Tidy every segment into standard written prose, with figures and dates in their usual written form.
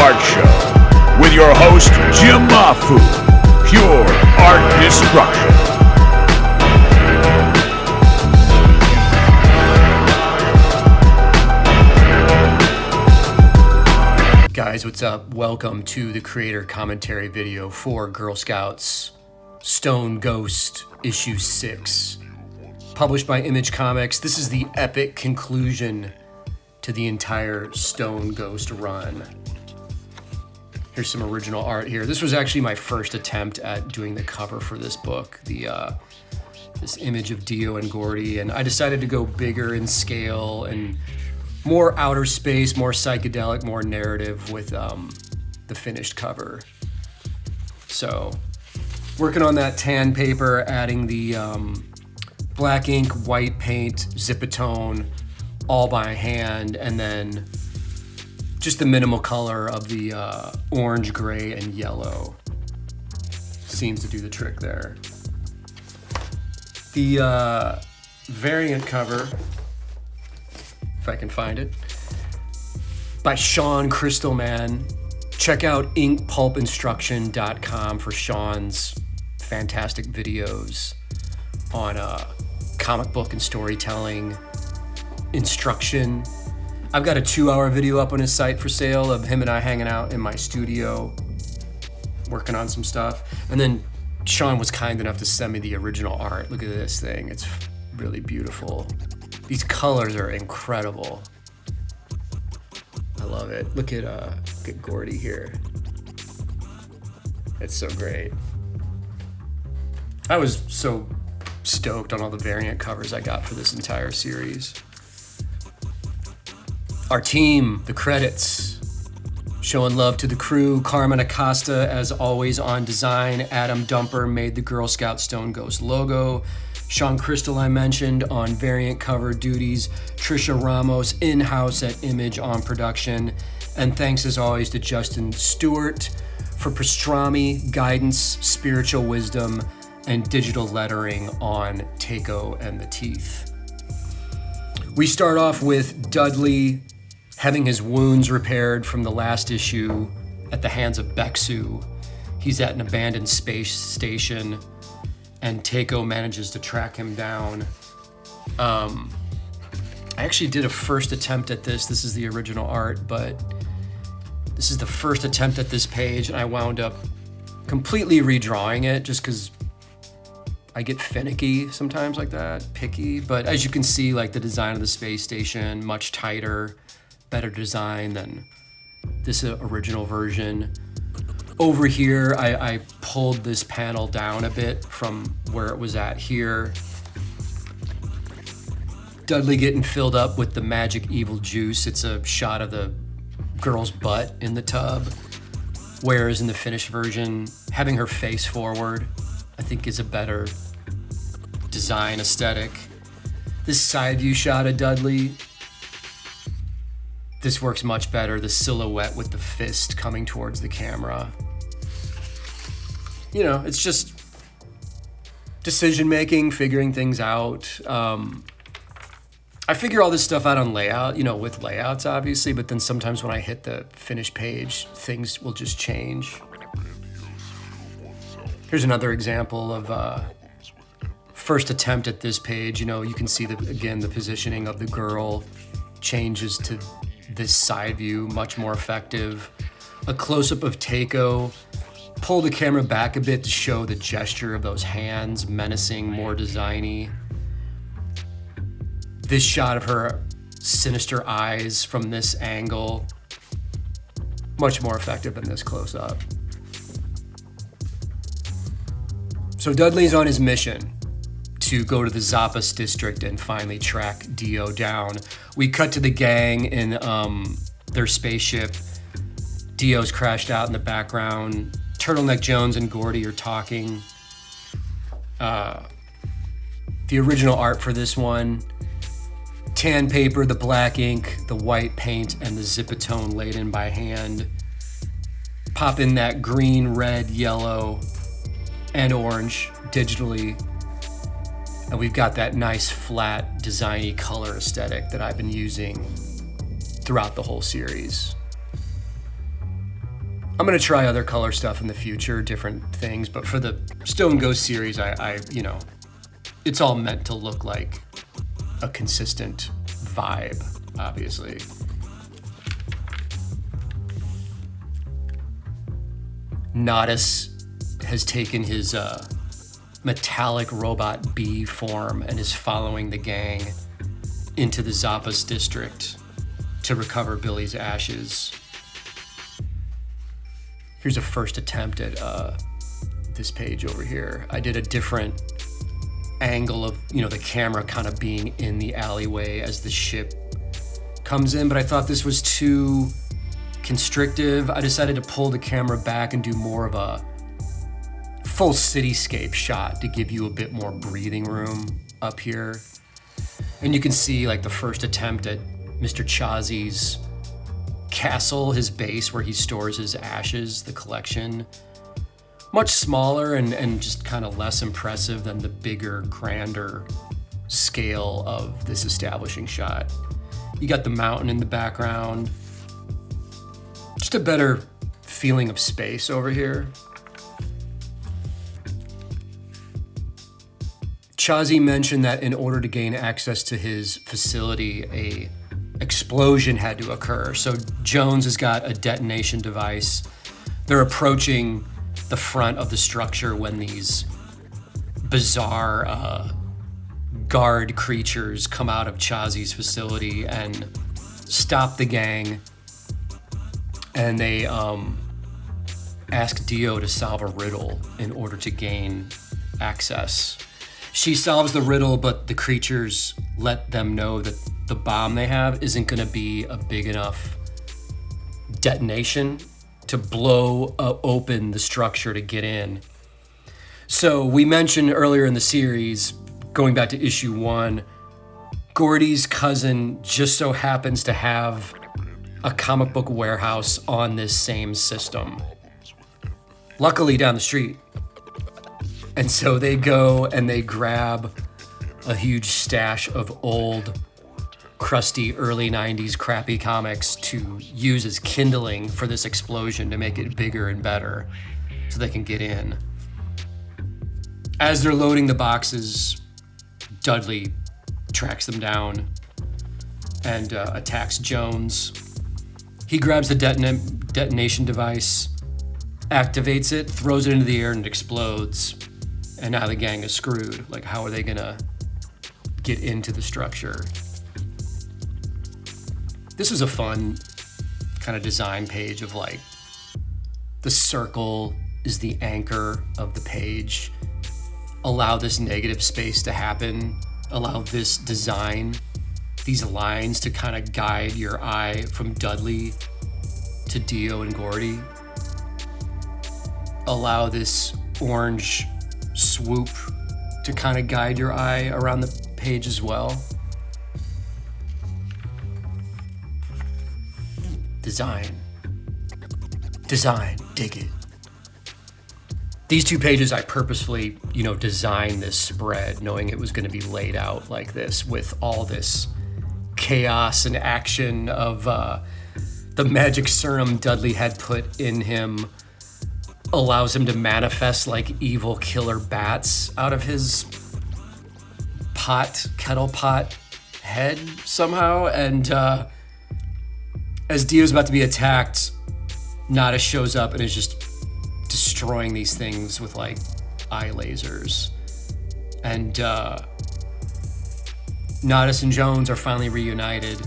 Art Show with your host, Jim Mahfood. Pure art destruction. Guys, what's up? Welcome to the creator commentary video for Girl Scouts Stone Ghost Issue 6. Published by Image Comics, this is the epic conclusion to the entire Stone Ghost run. Here's some original art here. This was actually my first attempt at doing the cover for this book, this image of Dio and Gordy, and I decided to go bigger in scale and more outer space, more psychedelic, more narrative with the finished cover. So, working on that tan paper, adding the black ink, white paint, Zipatone, all by hand, and then just the minimal color of the orange, gray, and yellow seems to do the trick there. The variant cover, if I can find it, by Sean Crystalman. Check out inkpulpinstruction.com for Sean's fantastic videos on comic book and storytelling instruction. I've got a 2-hour video up on his site for sale of him and I hanging out in my studio working on some stuff. And then Sean was kind enough to send me the original art. Look at this thing. It's really beautiful. These colors are incredible. I love it. Look at Gordy here. It's so great. I was so stoked on all the variant covers I got for this entire series. Our team, the credits, showing love to the crew. Carmen Acosta, as always, on design. Adam Dumper made the Girl Scout Stone Ghost logo. Sean Crystal, I mentioned, on variant cover duties. Tricia Ramos, in-house at Image on production. And thanks, as always, to Justin Stewart for pastrami, guidance, spiritual wisdom, and digital lettering on Takeo and the Teeth. We start off with Dudley having his wounds repaired from the last issue at the hands of Beksu. He's at an abandoned space station, and Takeo manages to track him down. I actually did a first attempt at this. This is the original art, but this is the first attempt at this page, and I wound up completely redrawing it just because I get finicky sometimes like that, picky. But as you can see, like the design of the space station, much tighter, better design than this original version. Over here, I pulled this panel down a bit from where it was at here. Dudley getting filled up with the magic evil juice. It's a shot of the girl's butt in the tub. Whereas in the finished version, having her face forward, I think is a better design aesthetic. This side view shot of Dudley, this works much better. The silhouette with the fist coming towards the camera. You know, it's just decision making, figuring things out. I figure all this stuff out on layout, you know, with layouts obviously, but then sometimes when I hit the finished page, things will just change. Here's another example of first attempt at this page. You know, you can see again the positioning of the girl changes to this side view, much more effective. A close-up of Takeo. Pull the camera back a bit to show the gesture of those hands, menacing, more designy. This shot of her sinister eyes from this angle, much more effective than this close-up. So Dudley's on his mission to go to the Zappas district and finally track Dio down. We cut to the gang in their spaceship. Dio's crashed out in the background. Turtleneck Jones and Gordy are talking. The original art for this one, tan paper, the black ink, the white paint, and the Zipatone laid in by hand. Pop in that green, red, yellow, and orange digitally. And we've got that nice, flat, designy color aesthetic that I've been using throughout the whole series. I'm gonna try other color stuff in the future, different things, but for the Stone Ghost series, I it's all meant to look like a consistent vibe, obviously. Nodis has taken his metallic robot bee form and is following the gang into the Zappas district to recover Billy's ashes. Here's a first attempt at this page over here. I did a different angle of, the camera kind of being in the alleyway as the ship comes in, but I thought this was too constrictive. I decided to pull the camera back and do more of a full cityscape shot to give you a bit more breathing room up here. And you can see like the first attempt at Mr. Chazi's castle, his base where he stores his ashes, the collection. Much smaller and just kind of less impressive than the bigger, grander scale of this establishing shot. You got the mountain in the background. Just a better feeling of space over here. Chazi mentioned that in order to gain access to his facility, a explosion had to occur. So Jones has got a detonation device. They're approaching the front of the structure when these bizarre guard creatures come out of Chazi's facility and stop the gang. And they ask Dio to solve a riddle in order to gain access. She solves the riddle, but the creatures let them know that the bomb they have isn't going to be a big enough detonation to blow open the structure to get in. So we mentioned earlier in the series, going back to issue 1, Gordy's cousin just so happens to have a comic book warehouse on this same system. Luckily down the street. And so they go and they grab a huge stash of old, crusty, early 90s crappy comics to use as kindling for this explosion to make it bigger and better so they can get in. As they're loading the boxes, Dudley tracks them down and attacks Jones. He grabs the detonation device, activates it, throws it into the air, and it explodes. And now the gang is screwed. Like, how are they gonna get into the structure? This was a fun kind of design page of like, the circle is the anchor of the page. Allow this negative space to happen. Allow this design, these lines to kind of guide your eye from Dudley to Dio and Gordy. Allow this orange swoop to kind of guide your eye around the page as well. Design, dig it. These 2 pages, I purposefully, designed this spread knowing it was going to be laid out like this with all this chaos and action of the magic serum Dudley had put in him allows him to manifest like evil killer bats out of his kettle pot head somehow. And as Dio's about to be attacked, Nada shows up and is just destroying these things with like eye lasers. And Nodis and Jones are finally reunited.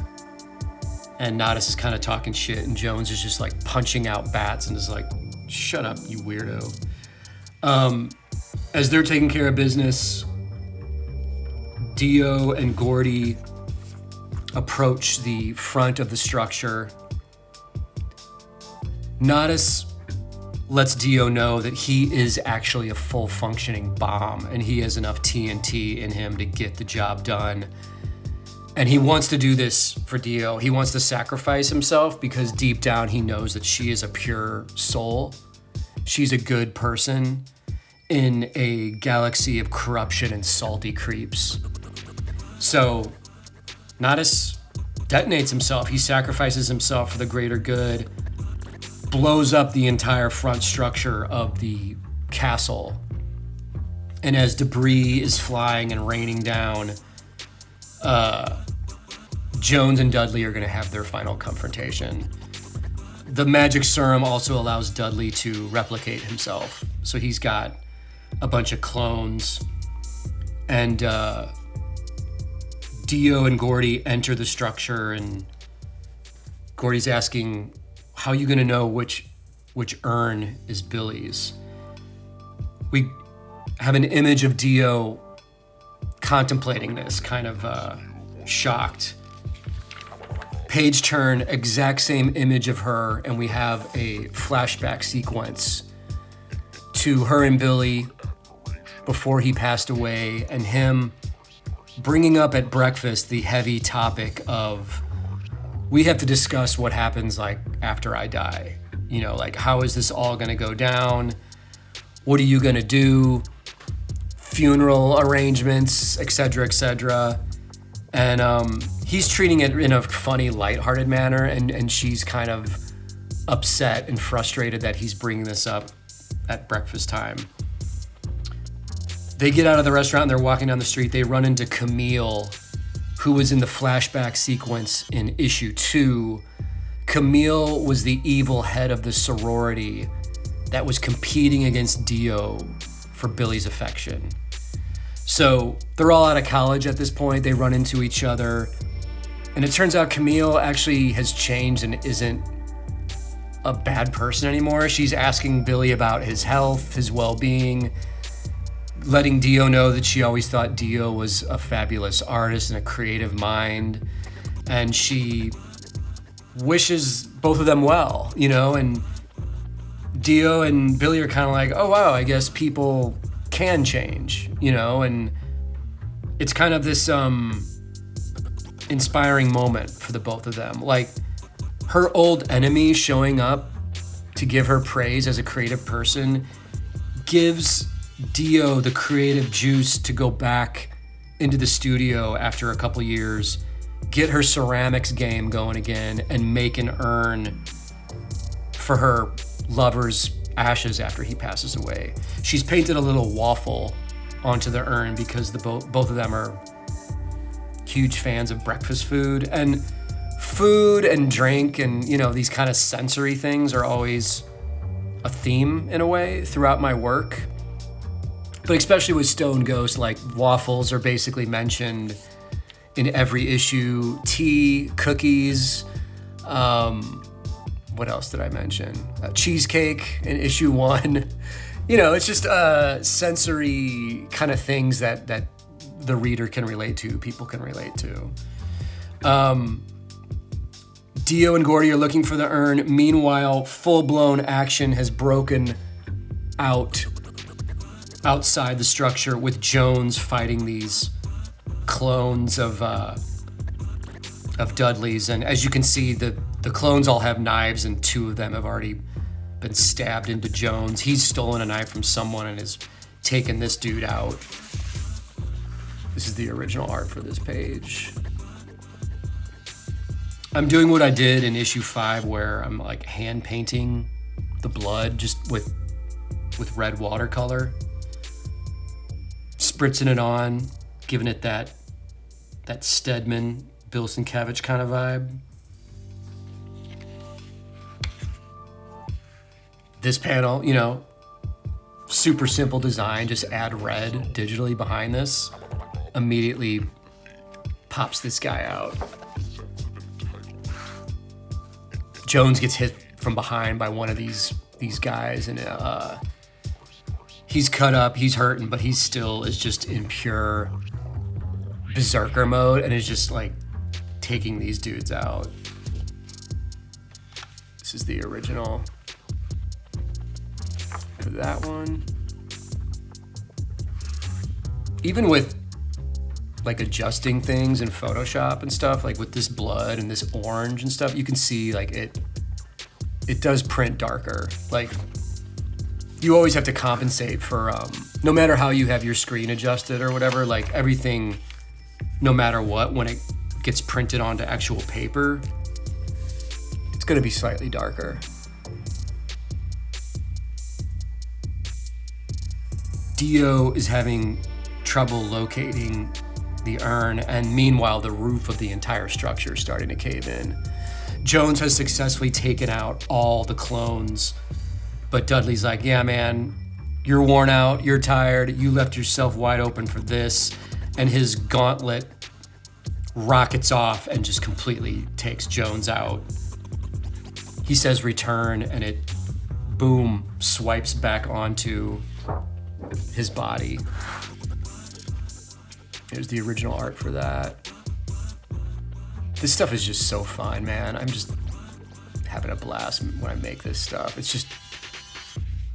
And Nodis is kind of talking shit, and Jones is just like punching out bats and is like, shut up, you weirdo. As they're taking care of business, Dio and Gordy approach the front of the structure. Nodis lets Dio know that he is actually a full functioning bomb and he has enough TNT in him to get the job done. And he wants to do this for Dio. He wants to sacrifice himself because deep down he knows that she is a pure soul. She's a good person in a galaxy of corruption and salty creeps. So Nodis detonates himself. He sacrifices himself for the greater good, blows up the entire front structure of the castle. And as debris is flying and raining down, Jones and Dudley are going to have their final confrontation. The magic serum also allows Dudley to replicate himself. So he's got a bunch of clones. And Dio and Gordy enter the structure, and Gordy's asking, how are you going to know which urn is Billy's? We have an image of Dio contemplating this, kind of shocked. Page turn, exact same image of her, and we have a flashback sequence to her and Billy before he passed away, and him bringing up at breakfast the heavy topic of, we have to discuss what happens like after I die. You know, like, how is this all gonna go down? What are you gonna do? Funeral arrangements, etc., etc. And he's treating it in a funny, lighthearted manner, and she's kind of upset and frustrated that he's bringing this up at breakfast time. They get out of the restaurant and they're walking down the street. They run into Camille, who was in the flashback sequence in issue 2. Camille was the evil head of the sorority that was competing against Dio for Billy's affection. So they're all out of college at this point. They run into each other. And it turns out Camille actually has changed and isn't a bad person anymore. She's asking Billy about his health, his well-being, letting Dio know that she always thought Dio was a fabulous artist and a creative mind. And she wishes both of them well, you know, and Dio and Billy are kind of like, oh, wow, I guess people can change, you know, and it's kind of this inspiring moment for the both of them. Like, her old enemy showing up to give her praise as a creative person gives Dio the creative juice to go back into the studio after a couple years, get her ceramics game going again, and make an urn for her lover's ashes after he passes away. She's painted a little waffle onto the urn because both of them are huge fans of breakfast food. And food and drink and, you know, these kind of sensory things are always a theme in a way throughout my work. But especially with Stone Ghost, like, waffles are basically mentioned in every issue. Tea, cookies, what else did I mention? Cheesecake in issue 1. You know, it's just sensory kind of things that the reader can relate to, people can relate to. Dio and Gordy are looking for the urn. Meanwhile, full-blown action has broken out outside the structure with Jones fighting these clones of Dudley's. And as you can see, the clones all have knives, and 2 of them have already been stabbed into Jones. He's stolen a knife from someone and has taken this dude out. This is the original art for this page. I'm doing what I did in issue 5 where I'm like hand painting the blood just with red watercolor, spritzing it on, giving it that Stedman, Bill Sienkiewicz kind of vibe. This panel, you know, super simple design, just add red digitally behind this, immediately pops this guy out. Jones gets hit from behind by one of these guys, and he's cut up, he's hurting, but he still is just in pure berserker mode and is just like taking these dudes out. This is the original for that one. Even with like adjusting things in Photoshop and stuff, like with this blood and this orange and stuff, you can see like it does print darker. Like, you always have to compensate for, no matter how you have your screen adjusted or whatever, like everything, no matter what, when it gets printed onto actual paper, it's gonna be slightly darker. Dio is having trouble locating the urn, and meanwhile, the roof of the entire structure is starting to cave in. Jones has successfully taken out all the clones, but Dudley's like, yeah, man, you're worn out, you're tired, you left yourself wide open for this, and his gauntlet rockets off and just completely takes Jones out. He says return, and it, boom, swipes back onto his body. There's the original art for that. This stuff is just so fun, man. I'm just having a blast when I make this stuff. It's just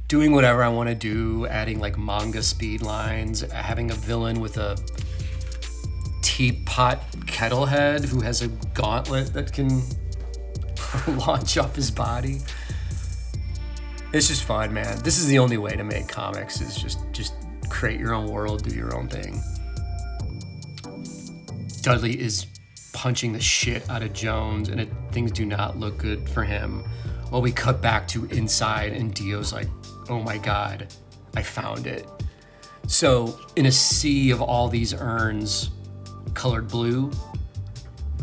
doing whatever I want to do, adding like manga speed lines, having a villain with a teapot kettle head who has a gauntlet that can launch off his body. It's just fun, man. This is the only way to make comics, is just create your own world, do your own thing. Dudley is punching the shit out of Jones, and things do not look good for him. Well, we cut back to inside, and Dio's like, oh my God, I found it. So in a sea of all these urns colored blue,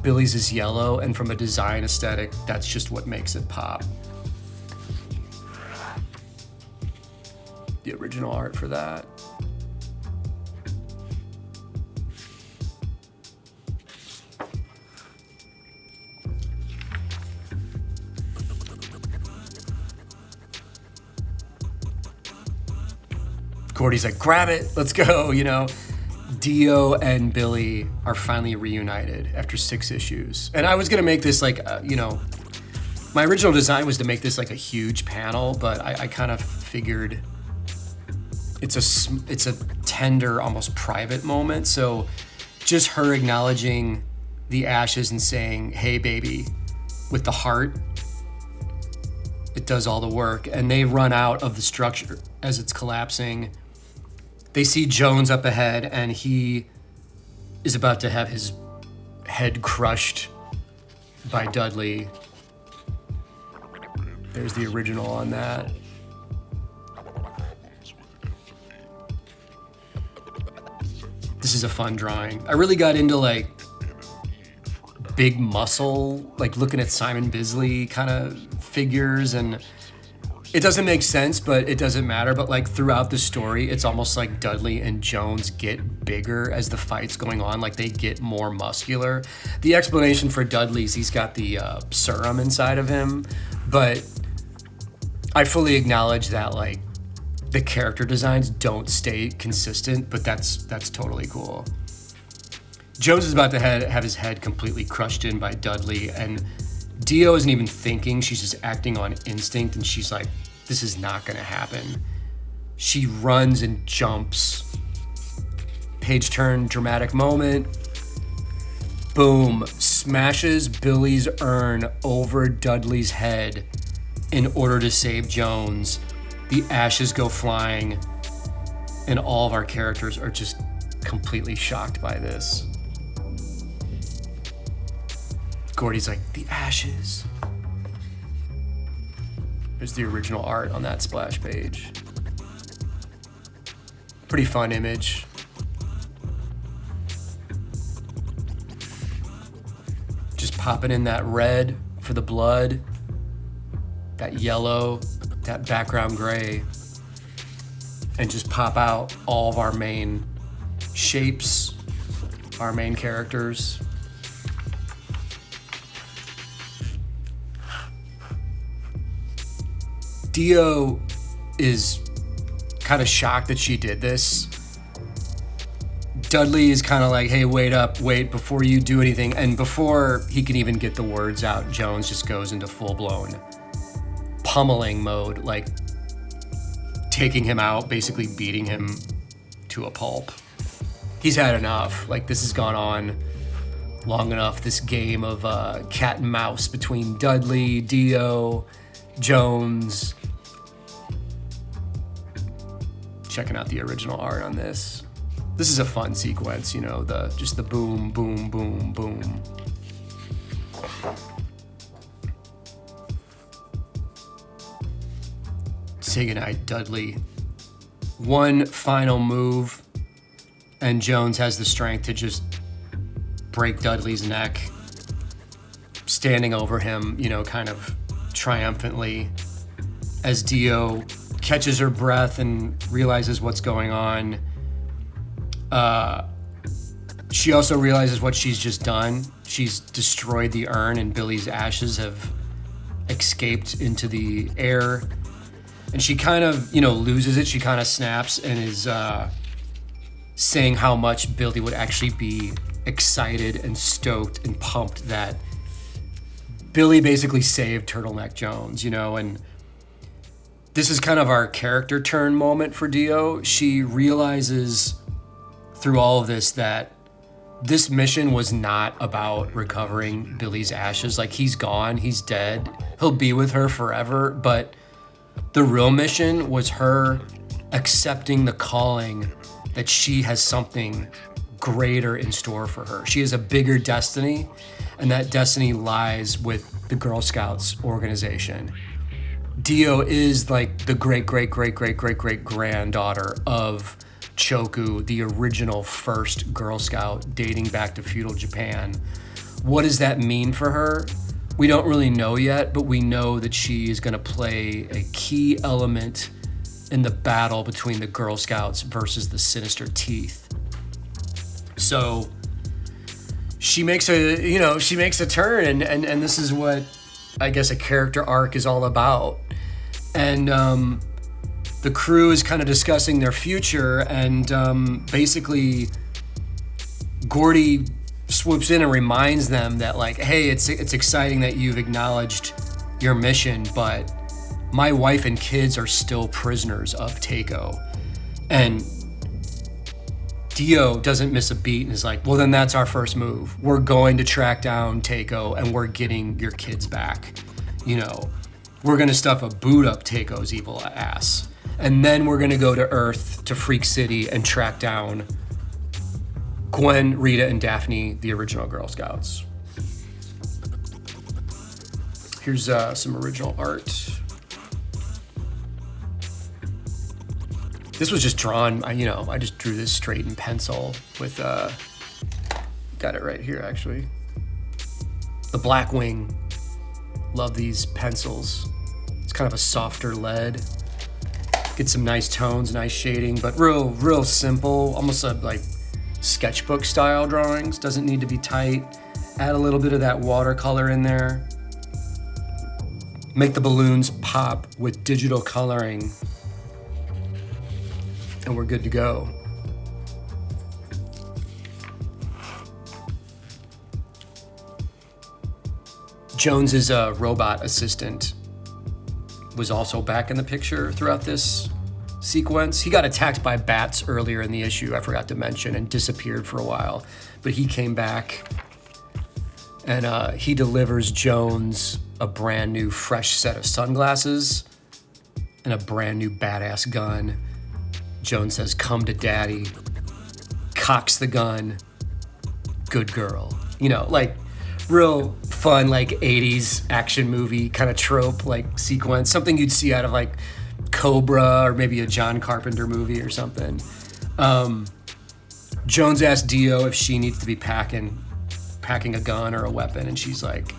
Billy's is yellow, and from a design aesthetic, that's just what makes it pop. The original art for that. Gordy's like, grab it, let's go, you know. Dio and Billy are finally reunited after 6 issues. And I was gonna make this like, my original design was to make this like a huge panel, but I kind of figured it's a tender, almost private moment. So just her acknowledging the ashes and saying, hey baby, with the heart, it does all the work. And they run out of the structure as it's collapsing. They see Jones up ahead, and he is about to have his head crushed by Dudley. There's the original on that. This is a fun drawing. I really got into like big muscle, like looking at Simon Bisley kind of figures, and it doesn't make sense, but it doesn't matter. But like throughout the story, it's almost like Dudley and Jones get bigger as the fight's going on. Like they get more muscular. The explanation for Dudley's, he's got the serum inside of him, but I fully acknowledge that like the character designs don't stay consistent, but that's totally cool. Jones is about to have his head completely crushed in by Dudley, and Dio isn't even thinking, she's just acting on instinct, and she's like, this is not gonna happen. She runs and jumps. Page turn, dramatic moment. Boom, smashes Billy's urn over Dudley's head in order to save Jones. The ashes go flying, and all of our characters are just completely shocked by this. Gordy's like, the ashes. There's the original art on that splash page. Pretty fun image. Just popping in that red for the blood, that yellow, that background gray, and just pop out all of our main shapes, our main characters. Dio is kind of shocked that she did this. Dudley is kind of like, hey, wait before you do anything. And before he can even get the words out, Jones just goes into full-blown pummeling mode, like taking him out, basically beating him to a pulp. He's had enough. Like, this has gone on long enough. This game of cat and mouse between Dudley, Dio, Jones. Checking out the original art on this. This is a fun sequence, you know, just the boom, boom, boom, boom. Say goodnight, Dudley. one final move, and Jones has the strength to just break Dudley's neck, standing over him, kind of triumphantly, as Dio catches her breath and realizes what's going on. She also realizes what she's just done. She's destroyed the urn, and Billy's ashes have escaped into the air. And she kind of, loses it. She kind of snaps and is saying how much Billy would actually be excited and stoked and pumped that Billy basically saved Turtleneck Jones, and this is kind of our character turn moment for Dio. She realizes through all of this that this mission was not about recovering Billy's ashes. Like, he's gone, he's dead, he'll be with her forever, but the real mission was her accepting the calling that she has something greater in store for her. She has a bigger destiny, and that destiny lies with the Girl Scouts organization. Dio is like the great-great-great-great-great-great-granddaughter of Choku, the original first Girl Scout dating back to feudal Japan. What does that mean for her? We don't really know yet, but we know that she is going to play a key element in the battle between the Girl Scouts versus the Sinister Teeth. So she makes a turn, and this is what I guess a character arc is all about. And the crew is kind of discussing their future, and basically Gordy swoops in and reminds them that, like, hey, it's exciting that you've acknowledged your mission, but my wife and kids are still prisoners of Takeo. And Dio doesn't miss a beat and is like, well, then that's our first move. We're going to track down Takeo, and we're getting your kids back. We're going to stuff a boot up Takeo's evil ass. And then we're going to go to Earth, to Freak City, and track down Gwen, Rita, and Daphne, the original Girl Scouts. Here's some original art. This was just drawn, I just drew this straight in pencil with, got it right here, actually. The Blackwing. Love these pencils. It's kind of a softer lead. Get some nice tones, nice shading, but real simple, almost like sketchbook style drawings. Doesn't need to be tight. Add a little bit of that watercolor in there. Make the balloons pop with digital coloring, and we're good to go. Jones's robot assistant was also back in the picture throughout this sequence. He got attacked by bats earlier in the issue, I forgot to mention, and disappeared for a while. But he came back, and he delivers Jones a brand new fresh set of sunglasses and a brand new badass gun. Jones says, "Come to daddy," cocks the gun, good girl. Like real fun, like 80s action movie kind of trope, like sequence, something you'd see out of like Cobra or maybe a John Carpenter movie or something. Jones asks Dio if she needs to be packing a gun or a weapon, and she's like,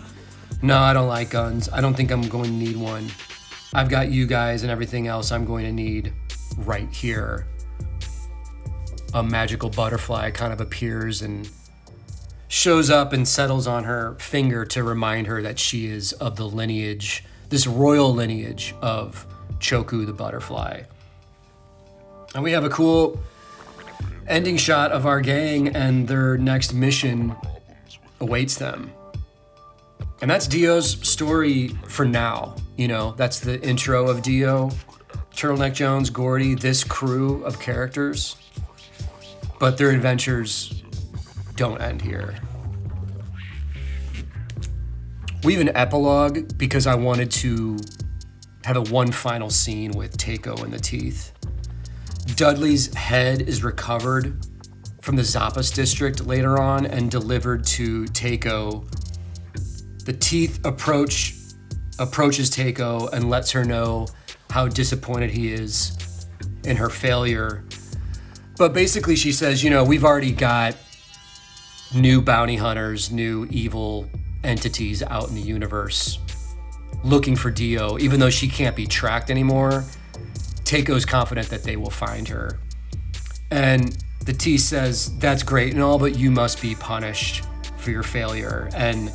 no, I don't like guns. I don't think I'm going to need one. I've got you guys, and everything else I'm going to need right here. A magical butterfly kind of appears and shows up and settles on her finger to remind her that she is of the lineage, this royal lineage of Choku the butterfly. And we have a cool ending shot of our gang, and their next mission awaits them. And that's Dio's story for now. That's the intro of Dio, Turtleneck Jones, Gordy, this crew of characters. But their adventures don't end here. We have an epilogue because I wanted to have a one final scene with Takeo and the teeth. Dudley's head is recovered from the Zappas district later on and delivered to Takeo. The teeth approaches Takeo and lets her know how disappointed he is in her failure. But basically she says, you know, we've already got new bounty hunters, new evil entities out in the universe looking for Dio. Even though she can't be tracked anymore, Teiko's confident that they will find her. And the T says, that's great and all, but you must be punished for your failure. And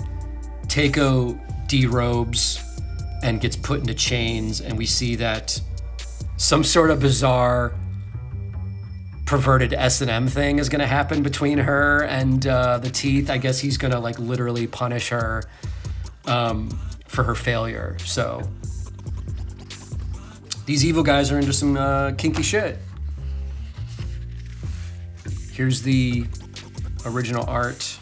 Teiko derobes and gets put into chains, and we see that some sort of bizarre perverted S&M thing is going to happen between her and the Teeth. I guess he's going to like literally punish her for her failure. So these evil guys are into some kinky shit. Here's the original art.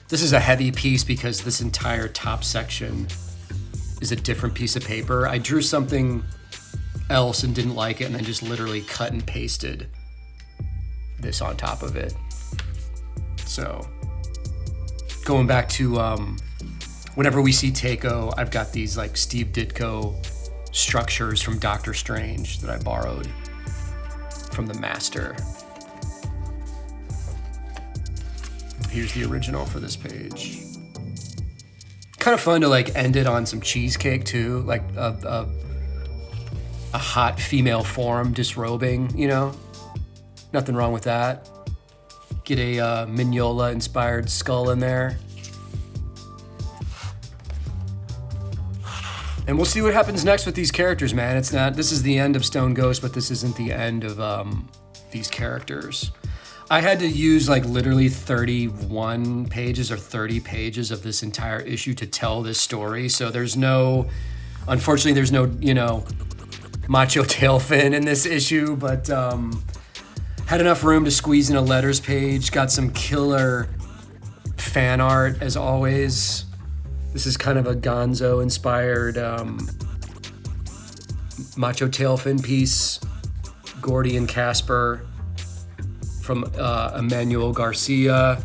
This is a heavy piece because this entire top section is a different piece of paper. I drew something else and didn't like it, and then just literally cut and pasted this on top of it. So going back to whenever we see Teiko, I've got these like Steve Ditko structures from Doctor Strange that I borrowed from the master. Here's the original for this page. Kind of fun to like end it on some cheesecake too, like a hot female form disrobing, you know? Nothing wrong with that. Get a Mignola inspired skull in there. And we'll see what happens next with these characters, man. This is the end of Stone Ghost, but this isn't the end of these characters. I had to use like literally 31 pages or 30 pages of this entire issue to tell this story. So unfortunately there's no, you know, macho tail fin in this issue, but had enough room to squeeze in a letters page. Got some killer fan art as always. This is kind of a Gonzo inspired macho tail fin piece. Gordy and Casper from Emmanuel Garcia.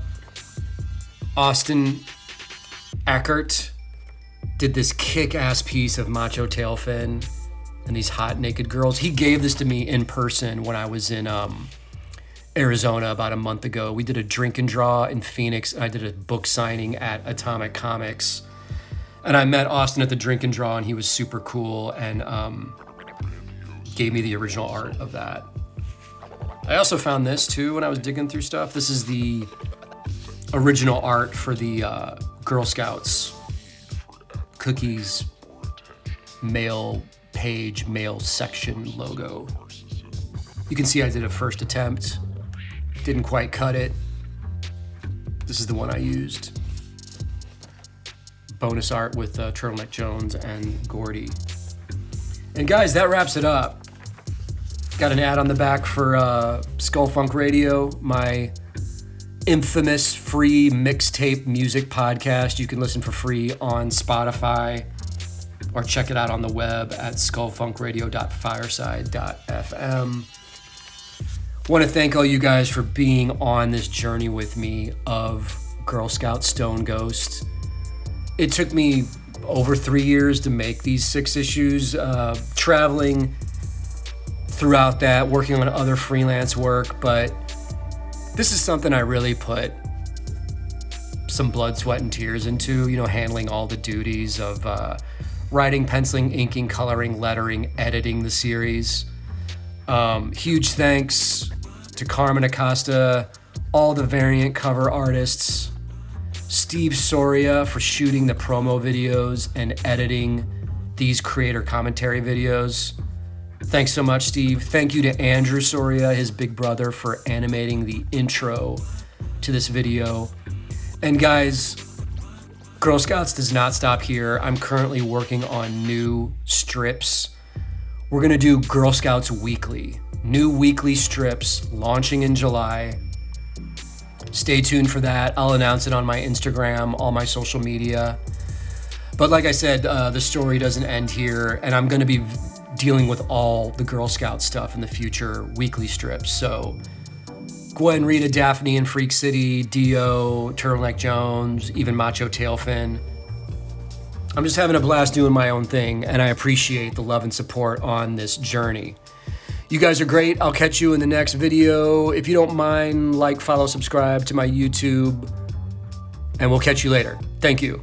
Austin Eckert did this kick-ass piece of macho tail fin and these hot naked girls. He gave this to me in person when I was in Arizona about a month ago. We did a drink and draw in Phoenix, and I did a book signing at Atomic Comics. And I met Austin at the drink and draw, and he was super cool and gave me the original art of that. I also found this too when I was digging through stuff. This is the original art for the Girl Scouts cookies mail page, mail section logo. You can see I did a first attempt. Didn't quite cut it. This is the one I used. Bonus art with Turtleneck Jones and Gordy. And guys, that wraps it up. Got an ad on the back for Skull Funk Radio, my infamous free mixtape music podcast. You can listen for free on Spotify or check it out on the web at skullfunkradio.fireside.fm. Want to thank all you guys for being on this journey with me of Girl Scout Stone Ghost. It took me over 3 years to make these 6 issues, traveling throughout that, working on other freelance work, but this is something I really put some blood, sweat, and tears into, you know, handling all the duties of writing, penciling, inking, coloring, lettering, editing the series. Huge thanks to Carmen Acosta, all the variant cover artists, Steve Soria for shooting the promo videos and editing these creator commentary videos. Thanks so much, Steve. Thank you to Andrew Soria, his big brother, for animating the intro to this video. And guys, Girl Scouts does not stop here. I'm currently working on new strips. We're gonna do Girl Scouts Weekly. New weekly strips launching in July. Stay tuned for that. I'll announce it on my Instagram, all my social media. But like I said, the story doesn't end here, and I'm gonna be dealing with all the Girl Scout stuff in the future weekly strips. So go ahead and read a Daphne and Freak City, Dio, Turtleneck Jones, even Macho Tailfin. I'm just having a blast doing my own thing, and I appreciate the love and support on this journey. You guys are great. I'll catch you in the next video. If you don't mind, like, follow, subscribe to my YouTube, and we'll catch you later. Thank you.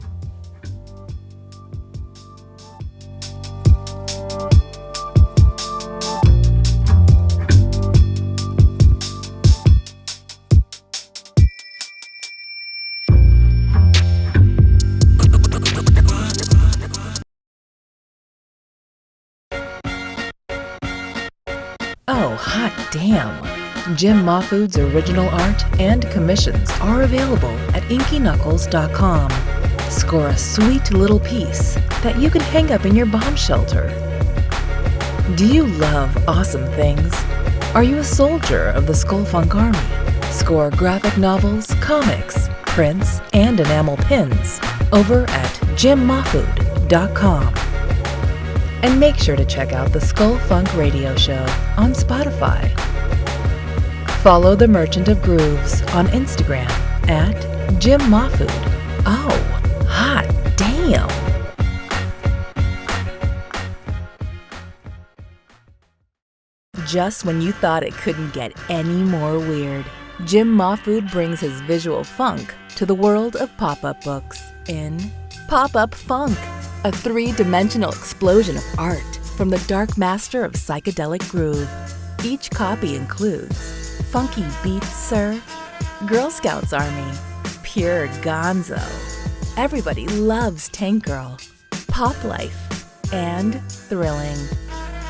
Oh, hot damn! Jim Mahfood's original art and commissions are available at inkyknuckles.com. Score a sweet little piece that you can hang up in your bomb shelter. Do you love awesome things? Are you a soldier of the Skullfunk Army? Score graphic novels, comics, prints, and enamel pins over at jimmahfood.com. And make sure to check out the Skullfunk Radio Show on Spotify. Follow the Merchant of Grooves on Instagram at Jim Mahfood. Oh, hot damn! Just when you thought it couldn't get any more weird, Jim Mahfood brings his visual funk to the world of pop-up books in Pop-Up Funk, a three-dimensional explosion of art from the dark master of psychedelic groove. Each copy includes Funky Beats, Sir, Girl Scouts Army, Pure Gonzo, Everybody Loves Tank Girl, Pop Life, and Thrilling.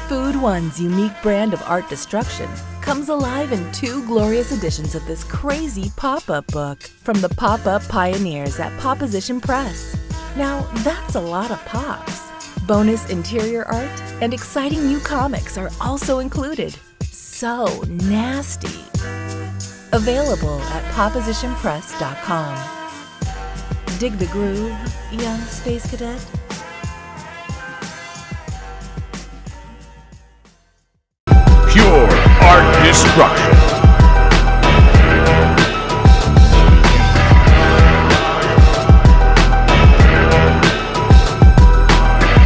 Food One's unique brand of art destruction comes alive in two glorious editions of this crazy pop-up book from the pop-up pioneers at Popposition Press. Now, that's a lot of pops. Bonus interior art and exciting new comics are also included. So nasty. Available at poppositionpress.com. Dig the groove, young space cadet? Pure art destruction.